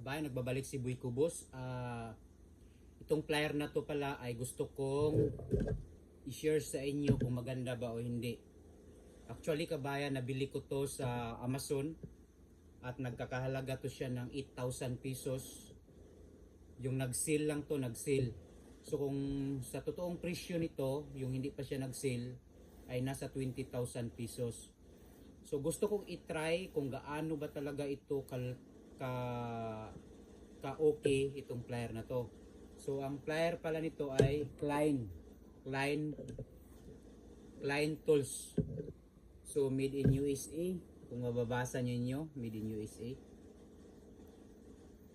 Kabayan, nagbabalik si Boy Kubos. Itong plier na to pala ay gusto kong i-share sa inyo kung maganda ba o hindi. Actually kabayan, nabili ko to sa Amazon at nagkakahalaga to siya ng 8,000 pesos. Yung nag-sale lang to, nag-sale. So kung sa totoong presyo nito, yung hindi pa siya nag-sale, ay nasa 20,000 pesos. So gusto kong i-try kung gaano ba talaga ito ka okay itong plier na to. So ang plier pala nito ay Klein Tools. So made in USA. Kung mababasa niyo, made in USA.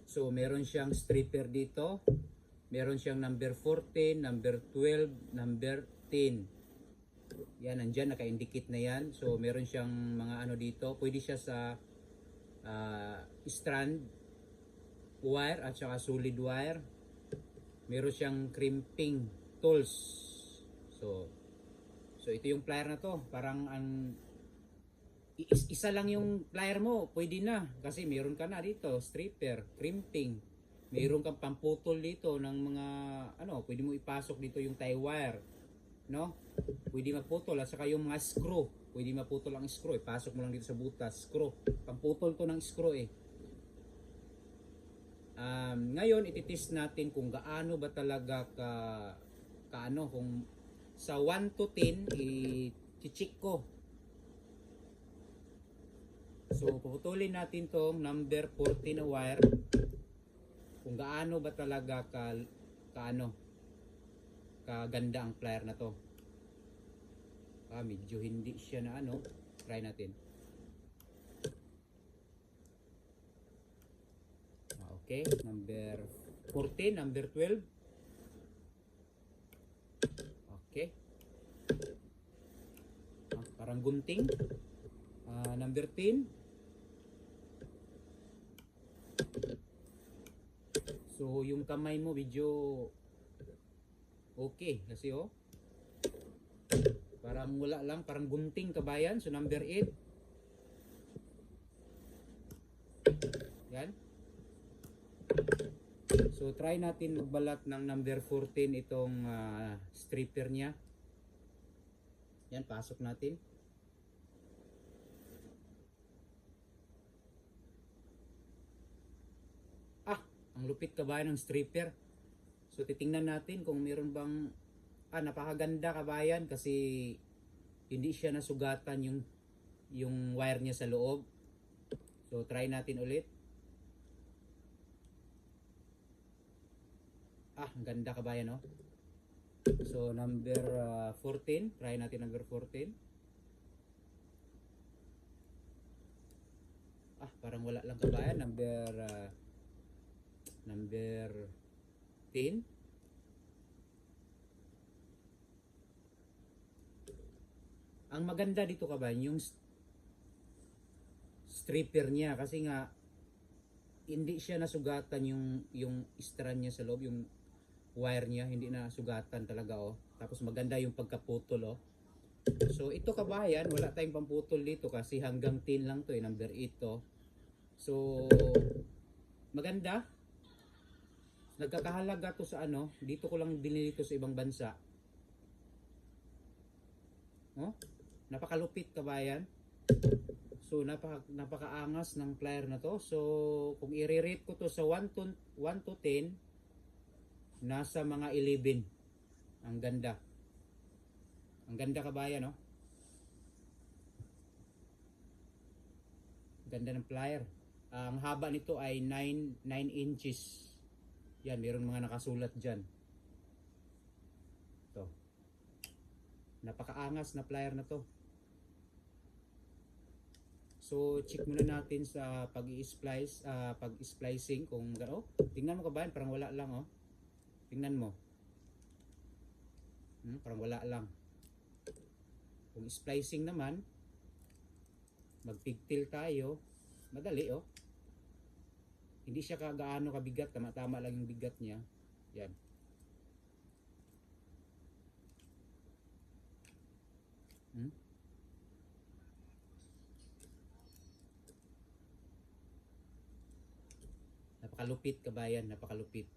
So meron siyang stripper dito. Meron siyang number 14, number 12, number 10. Yan, nandyan, naka-indicate na yan. So meron siyang mga ano dito. Pwede siya sa strand wire at saka solid wire. Meron siyang crimping tools. So ito yung plier na to. Parang isa lang yung plier mo, pwede na. Kasi meron ka na dito, stripper, crimping. Meron kang pamputol dito ng mga pwede mo ipasok dito yung tie wire, no? Pwede maputol at saka yung mga screw. Pwede maputol ang screw, ipasok mo lang dito sa butas, screw. Pamputol to ng screw eh. Ngayon ititest natin kung gaano ba talaga kung sa 1 to 10 i-check ko. So puputulin natin tong number 14 na wire kung gaano ba talaga kaganda ang plier na to. Medyo hindi siya na try natin. Okay, number 14, number 12. Okay. Parang gunting. Number 10. So yung kamay mo medyo okay kasi parang wala lang, parang gunting kabayan. So number 8. Yan. So try natin magbalat ng number 14 itong stripper niya. Yan, pasok natin. Ang lupit kabayan ng stripper. So titingnan natin kung meron bang napakaganda kabayan kasi hindi siya nasugatan yung wire niya sa loob. So try natin ulit. Ang ganda kabayan So number 14, try natin number 14. Parang wala lang kabayan. Number 10. Ang maganda dito kabayan yung stripper niya kasi nga hindi siya nasugatan yung strand niya sa loob, yung wire niya hindi na sugatan talaga Tapos maganda yung pagkaputol So ito kabayan, wala tayong pamputol dito kasi hanggang 10 lang to number 8 to. So maganda. Nagkakahalaga to sa dito ko lang binili dito sa ibang bansa. Napakalupit kabayan. So napakaangas ng plier na to. So kung i-rate ko to sa 1 to 10, nasa mga 11. Ang ganda. Ang ganda kabayan Ganda ng plier. Ang haba nito ay 9 inches. Yan, mayroon mga nakasulat dyan. Ito. Napakaangas na plier na to. So, check muna natin sa pag-splicing kung gano'n. Tingnan mo kabayan, parang wala lang Tingnan mo. Parang wala lang. Kung splicing naman, magpigtil tayo. Madali Hindi siya gaano kabigat, tama-tama lang yung bigat niya. Yan. napakalupit kabayan, napakalupit.